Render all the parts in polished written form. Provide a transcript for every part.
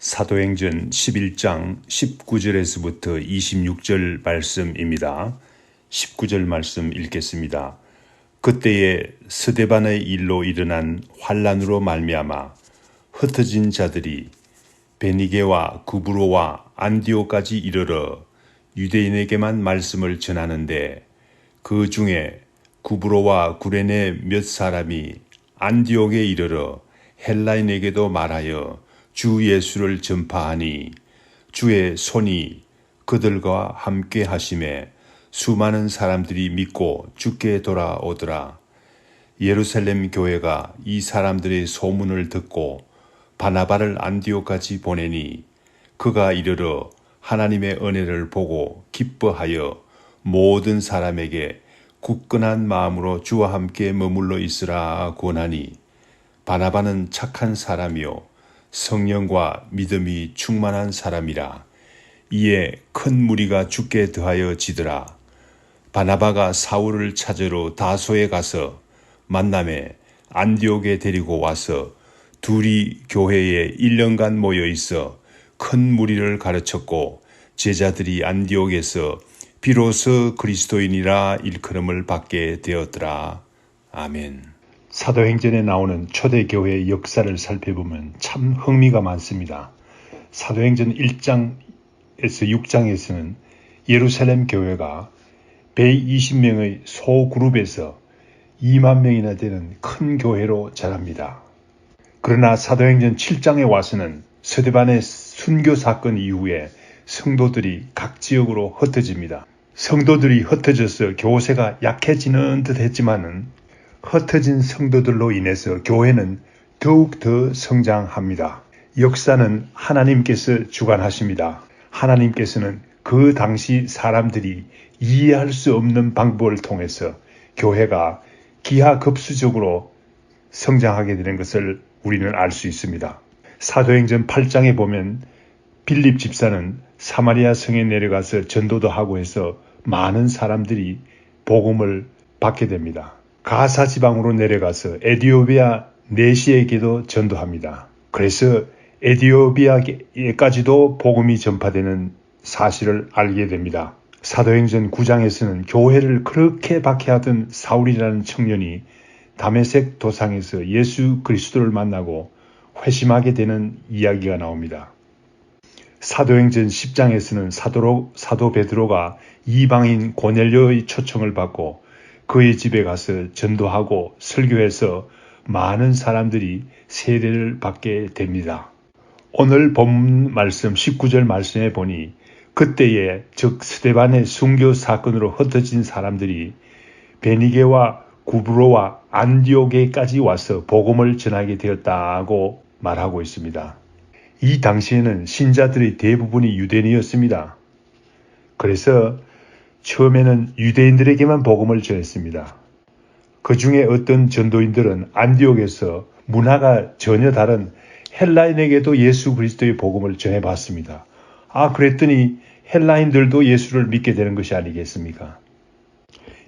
사도행전 11장 19절에서부터 26절 말씀입니다. 19절 말씀 읽겠습니다. 그때에 스데반의 일로 일어난 환란으로 말미암아 흩어진 자들이 베니게와 구브로와 안디오까지 이르러 유대인에게만 말씀을 전하는데, 그 중에 구브로와 구레네 몇 사람이 안디옥에 이르러 헬라인에게도 말하여 주 예수를 전파하니, 주의 손이 그들과 함께 하심에 수많은 사람들이 믿고 주께 돌아오더라. 예루살렘 교회가 이 사람들의 소문을 듣고 바나바를 안디옥까지 보내니, 그가 이르러 하나님의 은혜를 보고 기뻐하여 모든 사람에게 굳건한 마음으로 주와 함께 머물러 있으라 권하니, 바나바는 착한 사람이요 성령과 믿음이 충만한 사람이라. 이에 큰 무리가 주께 더하여 지더라. 바나바가 사울을 찾으러 다소에 가서 만남에 안디옥에 데리고 와서 둘이 교회에 1년간 모여 있어 큰 무리를 가르쳤고, 제자들이 안디옥에서 비로소 그리스도인이라 일컬음을 받게 되었더라. 아멘. 사도행전에 나오는 초대교회의 역사를 살펴보면 참 흥미가 많습니다. 사도행전 1장에서 6장에서는 예루살렘 교회가 120명의 소그룹에서 2만 명이나 되는 큰 교회로 자랍니다. 그러나 사도행전 7장에 와서는 스데반의 순교 사건 이후에 성도들이 각 지역으로 흩어집니다. 성도들이 흩어져서 교세가 약해지는 듯 했지만은 흩어진 성도들로 인해서 교회는 더욱 더 성장합니다. 역사는 하나님께서 주관하십니다. 하나님께서는 그 당시 사람들이 이해할 수 없는 방법을 통해서 교회가 기하급수적으로 성장하게 되는 것을 우리는 알 수 있습니다. 사도행전 8장에 보면 빌립 집사는 사마리아 성에 내려가서 전도도 하고 해서 많은 사람들이 복음을 받게 됩니다. 가사 지방으로 내려가서 에디오피아 내시에게도 전도합니다. 그래서 에디오피아에까지도 복음이 전파되는 사실을 알게 됩니다. 사도행전 9장에서는 교회를 그렇게 박해하던 사울이라는 청년이 다메섹 도상에서 예수 그리스도를 만나고 회심하게 되는 이야기가 나옵니다. 사도행전 10장에서는 사도 베드로가 이방인 고넬료의 초청을 받고 그의 집에 가서 전도하고 설교해서 많은 사람들이 세례를 받게 됩니다. 오늘 본문 말씀 19절 말씀에 보니, 그때에 즉 스데반의 순교 사건으로 흩어진 사람들이 베니게와 구브로와 안디옥에까지 와서 복음을 전하게 되었다고 말하고 있습니다. 이 당시에는 신자들의 대부분이 유대인이었습니다. 그래서 처음에는 유대인들에게만 복음을 전했습니다. 그 중에 어떤 전도인들은 안디옥에서 문화가 전혀 다른 헬라인에게도 예수 그리스도의 복음을 전해봤습니다. 그랬더니 헬라인들도 예수를 믿게 되는 것이 아니겠습니까?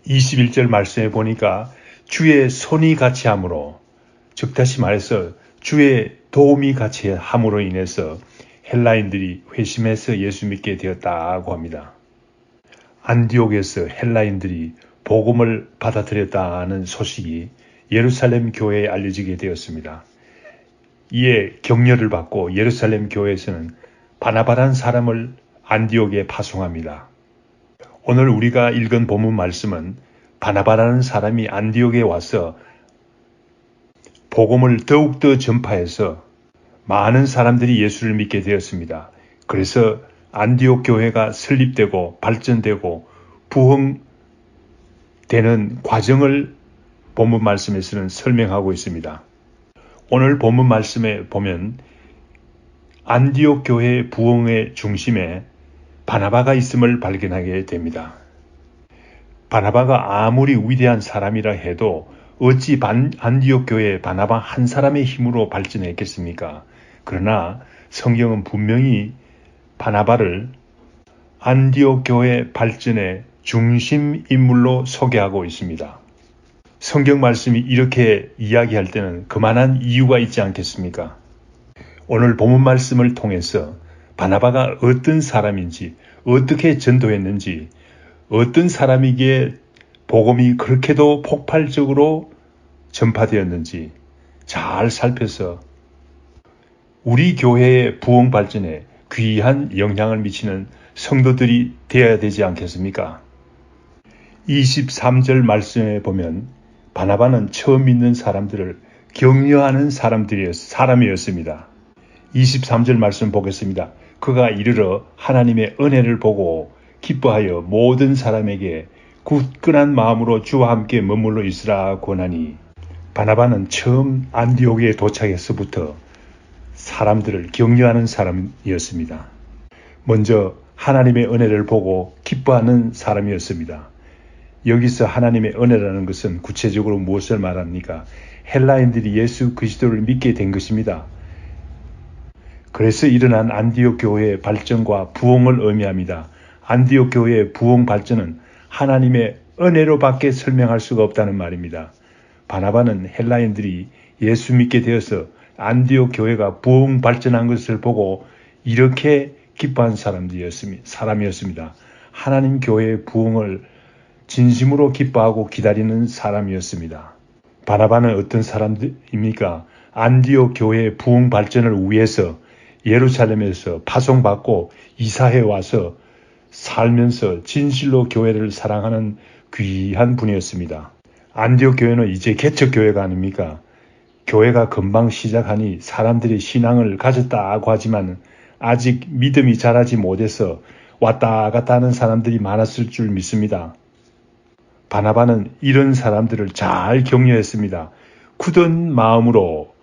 21절 말씀에 보니까 주의 손이 같이 함으로, 즉 다시 말해서 주의 도움이 같이 함으로 인해서 헬라인들이 회심해서 예수 믿게 되었다고 합니다. 안디옥에서 헬라인들이 복음을 받아들였다는 소식이 예루살렘 교회에 알려지게 되었습니다. 이에 격려를 받고 예루살렘 교회에서는 바나바라는 사람을 안디옥에 파송합니다. 오늘 우리가 읽은 본문 말씀은 바나바라는 사람이 안디옥에 와서 복음을 더욱더 전파해서 많은 사람들이 예수를 믿게 되었습니다. 그래서 안디옥 교회가 설립되고 발전되고 부흥되는 과정을 본문 말씀에서는 설명하고 있습니다. 오늘 본문 말씀에 보면 안디옥 교회의 부흥의 중심에 바나바가 있음을 발견하게 됩니다. 바나바가 아무리 위대한 사람이라 해도 어찌 안디옥 교회의 바나바 한 사람의 힘으로 발전했겠습니까? 그러나 성경은 분명히 바나바를 안디옥 교회 발전의 중심 인물로 소개하고 있습니다. 성경 말씀이 이렇게 이야기할 때는 그만한 이유가 있지 않겠습니까? 오늘 본문 말씀을 통해서 바나바가 어떤 사람인지, 어떻게 전도했는지, 어떤 사람에게 복음이 그렇게도 폭발적으로 전파되었는지 잘 살펴서 우리 교회의 부흥 발전에 귀한 영향을 미치는 성도들이 되어야 되지 않겠습니까? 23절 말씀에 보면 바나바는 처음 믿는 사람들을 격려하는 사람이었습니다. 23절 말씀 보겠습니다. 그가 이르러 하나님의 은혜를 보고 기뻐하여 모든 사람에게 굳건한 마음으로 주와 함께 머물러 있으라 권하니, 바나바는 처음 안디옥에 도착해서부터 사람들을 격려하는 사람이었습니다. 먼저 하나님의 은혜를 보고 기뻐하는 사람이었습니다. 여기서 하나님의 은혜라는 것은 구체적으로 무엇을 말합니까? 헬라인들이 예수 그리스도를 믿게 된 것입니다. 그래서 일어난 안디옥 교회의 발전과 부흥을 의미합니다. 안디옥 교회의 부흥 발전은 하나님의 은혜로밖에 설명할 수가 없다는 말입니다. 바나바는 헬라인들이 예수 믿게 되어서 안디옥 교회가 부흥 발전한 것을 보고 이렇게 기뻐한 사람이었습니다. 하나님 교회의 부흥을 진심으로 기뻐하고 기다리는 사람이었습니다. 바나바는 어떤 사람입니까? 안디옥 교회의 부흥 발전을 위해서 예루살렘에서 파송받고 이사해 와서 살면서 진실로 교회를 사랑하는 귀한 분이었습니다. 안디옥 교회는 이제 개척교회가 아닙니까? 교회가 금방 시작하니 사람들이 신앙을 가졌다고 하지만 아직 믿음이 자라지 못해서 왔다 갔다 하는 사람들이 많았을 줄 믿습니다. 바나바는 이런 사람들을 잘 격려했습니다. 굳은 마음으로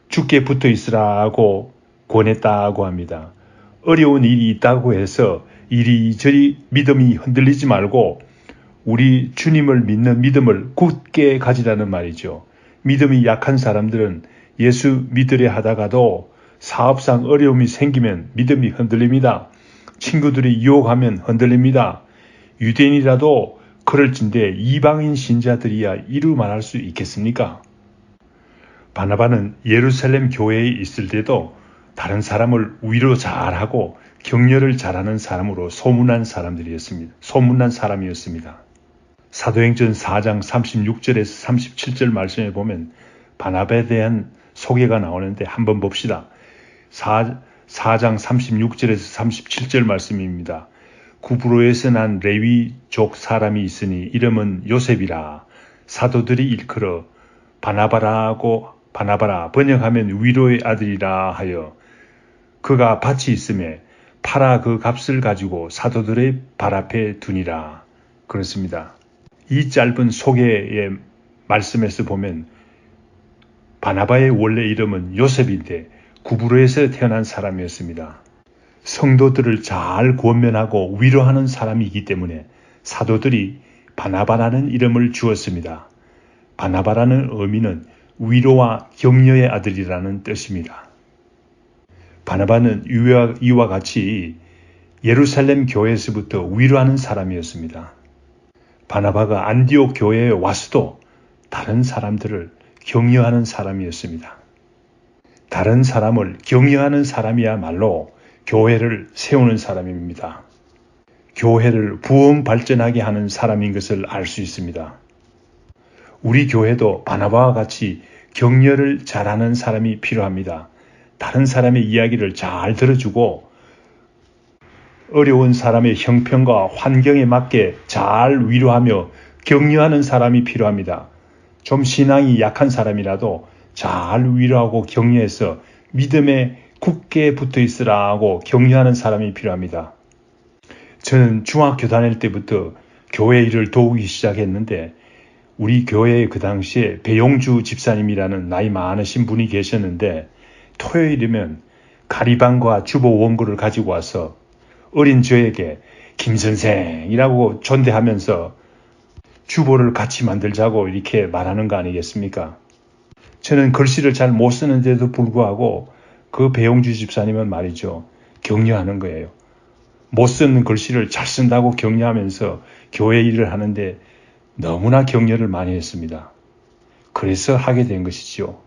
주께 붙어 있으라고 권했다고 합니다. 어려운 일이 있다고 해서 이리저리 믿음이 흔들리지 말고 우리 주님을 믿는 믿음을 굳게 가지라는 말이죠. 믿음이 약한 사람들은 예수 믿으려 하다가도 사업상 어려움이 생기면 믿음이 흔들립니다. 친구들이 유혹하면 흔들립니다. 유대인이라도 그럴진데 이방인 신자들이야 이루 말할 수 있겠습니까? 바나바는 예루살렘 교회에 있을 때도 다른 사람을 위로 잘하고 격려를 잘하는 사람으로 소문난 사람이었습니다. 사도행전 4장 36절에서 37절 말씀에 보면 바나바에 대한 소개가 나오는데 한번 봅시다. 4장 36절에서 37절 말씀입니다. 구브로에서 난 레위족 사람이 있으니 이름은 요셉이라. 사도들이 일컬어 바나바라 번역하면 위로의 아들이라 하여 그가 밭이 있음에 팔아 그 값을 가지고 사도들의 발 앞에 두니라. 그렇습니다. 이 짧은 소개의 말씀에서 보면 바나바의 원래 이름은 요셉인데 구브로에서 태어난 사람이었습니다. 성도들을 잘 권면하고 위로하는 사람이기 때문에 사도들이 바나바라는 이름을 주었습니다. 바나바라는 의미는 위로와 격려의 아들이라는 뜻입니다. 바나바는 이와 같이 예루살렘 교회에서부터 위로하는 사람이었습니다. 바나바가 안디옥 교회에 와서도 다른 사람들을 격려하는 사람이었습니다. 다른 사람을 격려하는 사람이야말로 교회를 세우는 사람입니다. 교회를 부흥 발전하게 하는 사람인 것을 알 수 있습니다. 우리 교회도 바나바와 같이 격려를 잘하는 사람이 필요합니다. 다른 사람의 이야기를 잘 들어주고 어려운 사람의 형편과 환경에 맞게 잘 위로하며 격려하는 사람이 필요합니다. 좀 신앙이 약한 사람이라도 잘 위로하고 격려해서 믿음에 굳게 붙어 있으라고 격려하는 사람이 필요합니다. 저는 중학교 다닐 때부터 교회 일을 도우기 시작했는데 우리 교회에 그 당시에 배용주 집사님이라는 나이 많으신 분이 계셨는데 토요일이면 가리방과 주보 원고를 가지고 와서 어린 저에게 김선생이라고 존대하면서 주보를 같이 만들자고 이렇게 말하는 거 아니겠습니까? 저는 글씨를 잘 못 쓰는데도 불구하고 그 배용주 집사님은 말이죠. 격려하는 거예요. 못 쓰는 글씨를 잘 쓴다고 격려하면서 교회 일을 하는데 너무나 격려를 많이 했습니다. 그래서 하게 된 것이죠.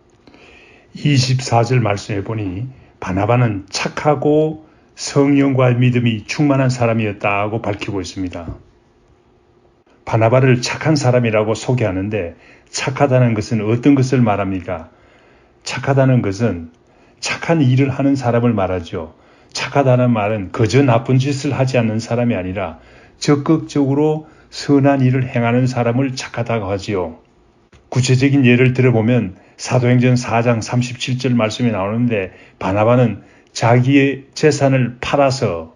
24절 말씀해 보니 바나바는 착하고 성령과 믿음이 충만한 사람이었다고 밝히고 있습니다. 바나바를 착한 사람이라고 소개하는데 착하다는 것은 어떤 것을 말합니까? 착하다는 것은 착한 일을 하는 사람을 말하죠. 착하다는 말은 그저 나쁜 짓을 하지 않는 사람이 아니라 적극적으로 선한 일을 행하는 사람을 착하다고 하지요. 구체적인 예를 들어보면 사도행전 4장 37절 말씀이 나오는데 바나바는 자기의 재산을 팔아서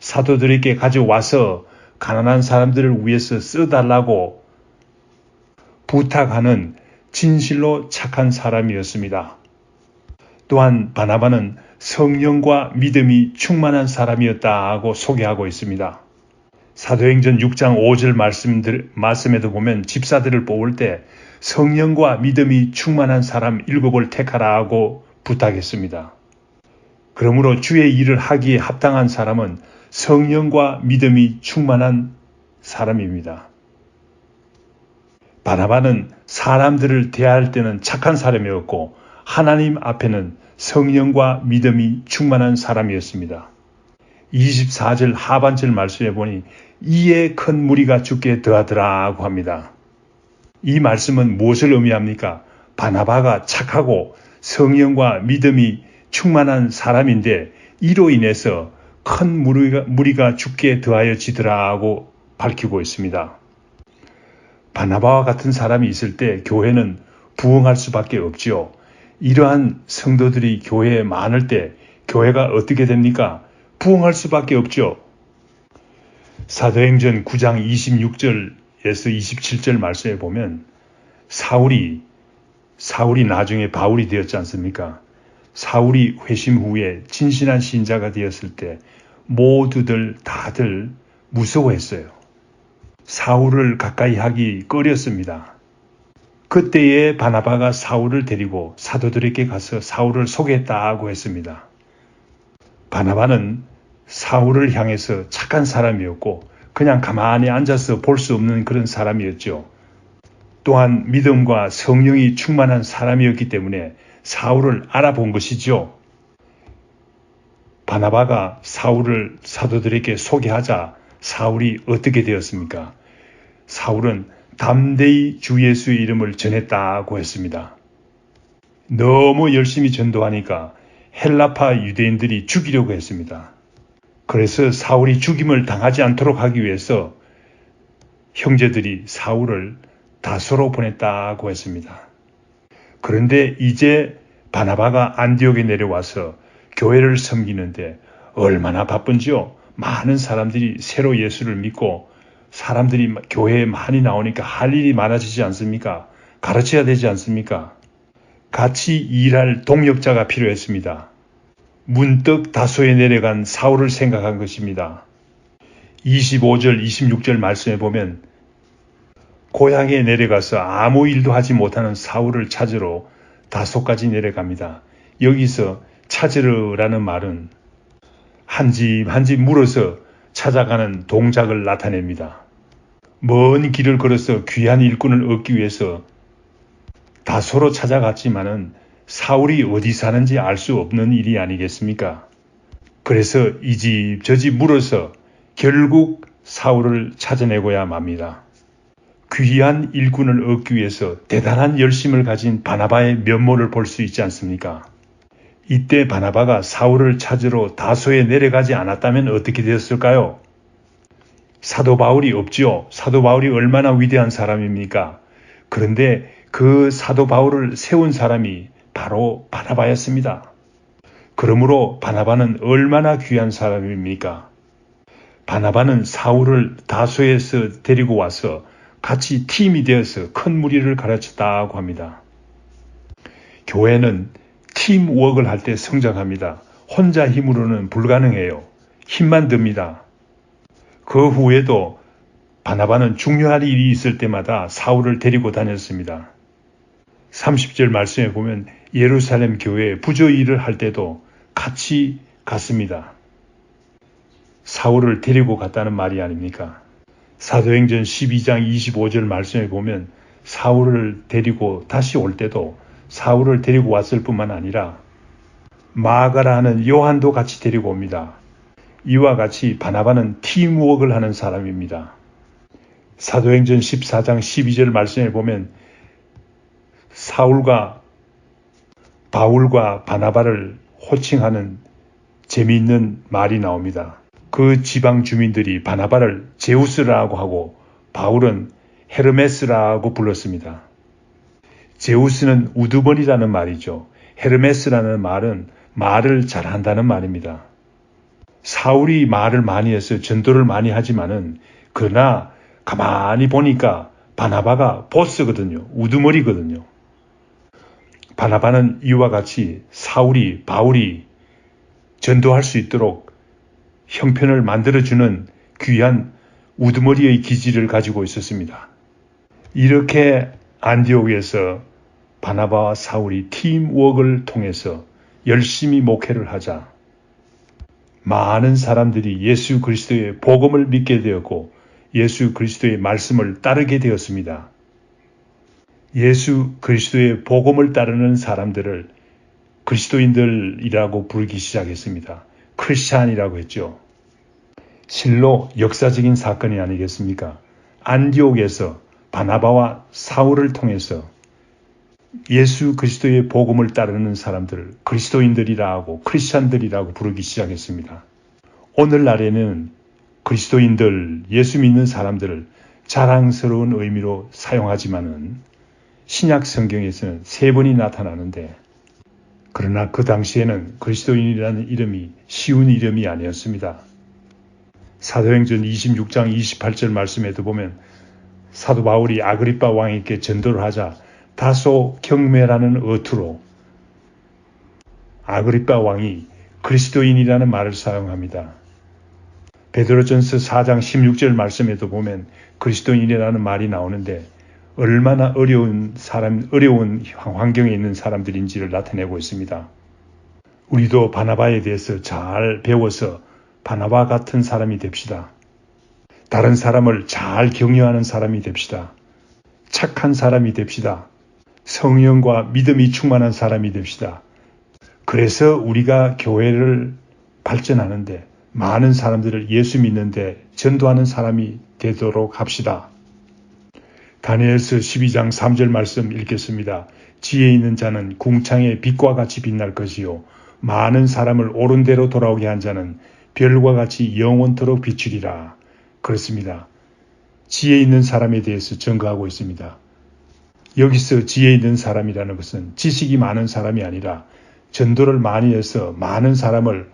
사도들에게 가져와서 가난한 사람들을 위해서 써달라고 부탁하는 진실로 착한 사람이었습니다. 또한 바나바는 성령과 믿음이 충만한 사람이었다고 소개하고 있습니다. 사도행전 6장 5절 말씀에도 보면 집사들을 뽑을 때 성령과 믿음이 충만한 사람 7을 택하라 하고 부탁했습니다. 그러므로 주의 일을 하기에 합당한 사람은 성령과 믿음이 충만한 사람입니다. 바나바는 사람들을 대할 때는 착한 사람이었고 하나님 앞에는 성령과 믿음이 충만한 사람이었습니다. 24절 하반절 말씀에 보니 이에 큰 무리가 주께 더하더라고 합니다. 이 말씀은 무엇을 의미합니까? 바나바가 착하고 성령과 믿음이 충만한 사람인데 이로 인해서 큰 무리가 주께 더하여 지더라고 밝히고 있습니다. 바나바와 같은 사람이 있을 때 교회는 부흥할 수밖에 없지요. 이러한 성도들이 교회에 많을 때 교회가 어떻게 됩니까? 부흥할 수밖에 없죠. 사도행전 9장 26절에서 27절 말씀에 보면 사울이 나중에 바울이 되었지 않습니까? 사울이 회심 후에 진실한 신자가 되었을 때 다들 무서워했어요. 사울을 가까이 하기 꺼렸습니다. 그때에 바나바가 사울을 데리고 사도들에게 가서 사울을 소개했다고 했습니다. 바나바는 사울을 향해서 착한 사람이었고 그냥 가만히 앉아서 볼 수 없는 그런 사람이었죠. 또한 믿음과 성령이 충만한 사람이었기 때문에 사울을 알아본 것이죠. 바나바가 사울을 사도들에게 소개하자 사울이 어떻게 되었습니까? 사울은 담대히 주 예수의 이름을 전했다고 했습니다. 너무 열심히 전도하니까 헬라파 유대인들이 죽이려고 했습니다. 그래서 사울이 죽임을 당하지 않도록 하기 위해서 형제들이 사울을 다소로 보냈다고 했습니다. 그런데 이제 바나바가 안디옥에 내려와서 교회를 섬기는데 얼마나 바쁜지요. 많은 사람들이 새로 예수를 믿고 사람들이 교회에 많이 나오니까 할 일이 많아지지 않습니까? 가르쳐야 되지 않습니까? 같이 일할 동역자가 필요했습니다. 문득 다소에 내려간 사울을 생각한 것입니다. 25절, 26절 말씀에 보면 고향에 내려가서 아무 일도 하지 못하는 사울을 찾으러 다소까지 내려갑니다. 여기서 찾으러라는 말은 한 집 한 집 물어서 찾아가는 동작을 나타냅니다. 먼 길을 걸어서 귀한 일꾼을 얻기 위해서 다소로 찾아갔지만은 사울이 어디 사는지 알 수 없는 일이 아니겠습니까? 그래서 이 집 저 집 물어서 결국 사울을 찾아내고야 맙니다. 귀한 일꾼을 얻기 위해서 대단한 열심을 가진 바나바의 면모를 볼 수 있지 않습니까? 이때 바나바가 사울을 찾으러 다소에 내려가지 않았다면 어떻게 되었을까요? 사도 바울이 없지요. 사도 바울이 얼마나 위대한 사람입니까? 그런데 그 사도 바울을 세운 사람이 바로 바나바였습니다. 그러므로 바나바는 얼마나 귀한 사람입니까? 바나바는 사울을 다소에서 데리고 와서 같이 팀이 되어서 큰 무리를 가르쳤다고 합니다. 교회는 팀워크를 할 때 성장합니다. 혼자 힘으로는 불가능해요. 힘만 듭니다. 그 후에도 바나바는 중요한 일이 있을 때마다 사울을 데리고 다녔습니다. 30절 말씀에 보면 예루살렘 교회에 부조 일을 할 때도 같이 갔습니다. 사울을 데리고 갔다는 말이 아닙니까? 사도행전 12장 25절 말씀에 보면 사울을 데리고 다시 올 때도 사울을 데리고 왔을 뿐만 아니라 마가라 하는 요한도 같이 데리고 옵니다. 이와 같이 바나바는 팀워크를 하는 사람입니다. 사도행전 14장 12절 말씀에 보면 사울과 바울과 바나바를 호칭하는 재미있는 말이 나옵니다. 그 지방 주민들이 바나바를 제우스라고 하고 바울은 헤르메스라고 불렀습니다. 제우스는 우두머리라는 말이죠. 헤르메스라는 말은 말을 잘한다는 말입니다. 사울이 말을 많이 해서 전도를 많이 하지만은 그러나 가만히 보니까 바나바가 보스거든요. 우두머리거든요. 바나바는 이와 같이 사울이 바울이 전도할 수 있도록 형편을 만들어주는 귀한 우두머리의 기질을 가지고 있었습니다. 이렇게 안디옥에서 바나바와 사울이 팀워크를 통해서 열심히 목회를 하자 많은 사람들이 예수 그리스도의 복음을 믿게 되었고 예수 그리스도의 말씀을 따르게 되었습니다. 예수 그리스도의 복음을 따르는 사람들을 그리스도인들이라고 부르기 시작했습니다. 크리스찬이라고 했죠. 실로 역사적인 사건이 아니겠습니까? 안디옥에서 바나바와 사울을 통해서 예수 그리스도의 복음을 따르는 사람들을 그리스도인들이라고 크리스찬들이라고 부르기 시작했습니다. 오늘날에는 그리스도인들, 예수 믿는 사람들을 자랑스러운 의미로 사용하지만은 신약 성경에서는 3번이 나타나는데 그러나 그 당시에는 그리스도인이라는 이름이 쉬운 이름이 아니었습니다. 사도행전 26장 28절 말씀에도 보면 사도 바울이 아그리빠 왕에게 전도를 하자 다소 경매라는 어투로 아그리빠 왕이 그리스도인이라는 말을 사용합니다. 베드로전서 4장 16절 말씀에도 보면 그리스도인이라는 말이 나오는데 얼마나 어려운 환경에 있는 사람들인지를 나타내고 있습니다. 우리도 바나바에 대해서 잘 배워서 바나바 같은 사람이 됩시다. 다른 사람을 잘 격려하는 사람이 됩시다. 착한 사람이 됩시다. 성령과 믿음이 충만한 사람이 됩시다. 그래서 우리가 교회를 발전하는데 많은 사람들을 예수 믿는데 전도하는 사람이 되도록 합시다. 다니엘서 12장 3절 말씀 읽겠습니다. 지혜 있는 자는 궁창의 빛과 같이 빛날 것이요 많은 사람을 옳은 대로 돌아오게 한 자는 별과 같이 영원토록 비추리라. 그렇습니다. 지혜 있는 사람에 대해서 증거하고 있습니다. 여기서 지혜 있는 사람이라는 것은 지식이 많은 사람이 아니라 전도를 많이 해서 많은 사람을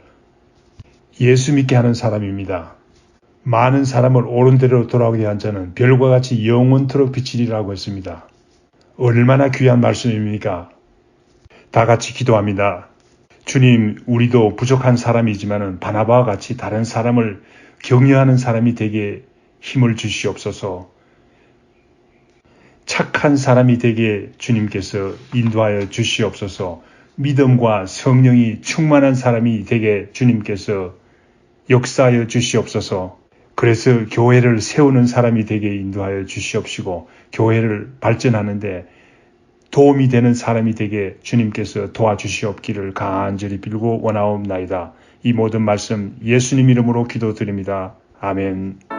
예수 믿게 하는 사람입니다. 많은 사람을 옳은 대로 돌아오게 한 자는 별과 같이 영원토록 비치리라고 했습니다. 얼마나 귀한 말씀입니까? 다 같이 기도합니다. 주님, 우리도 부족한 사람이지만 바나바와 같이 다른 사람을 격려하는 사람이 되게 힘을 주시옵소서. 착한 사람이 되게 주님께서 인도하여 주시옵소서. 믿음과 성령이 충만한 사람이 되게 주님께서 역사하여 주시옵소서. 그래서 교회를 세우는 사람이 되게 인도하여 주시옵시고 교회를 발전하는데 도움이 되는 사람이 되게 주님께서 도와주시옵기를 간절히 빌고 원하옵나이다. 이 모든 말씀 예수님 이름으로 기도드립니다. 아멘.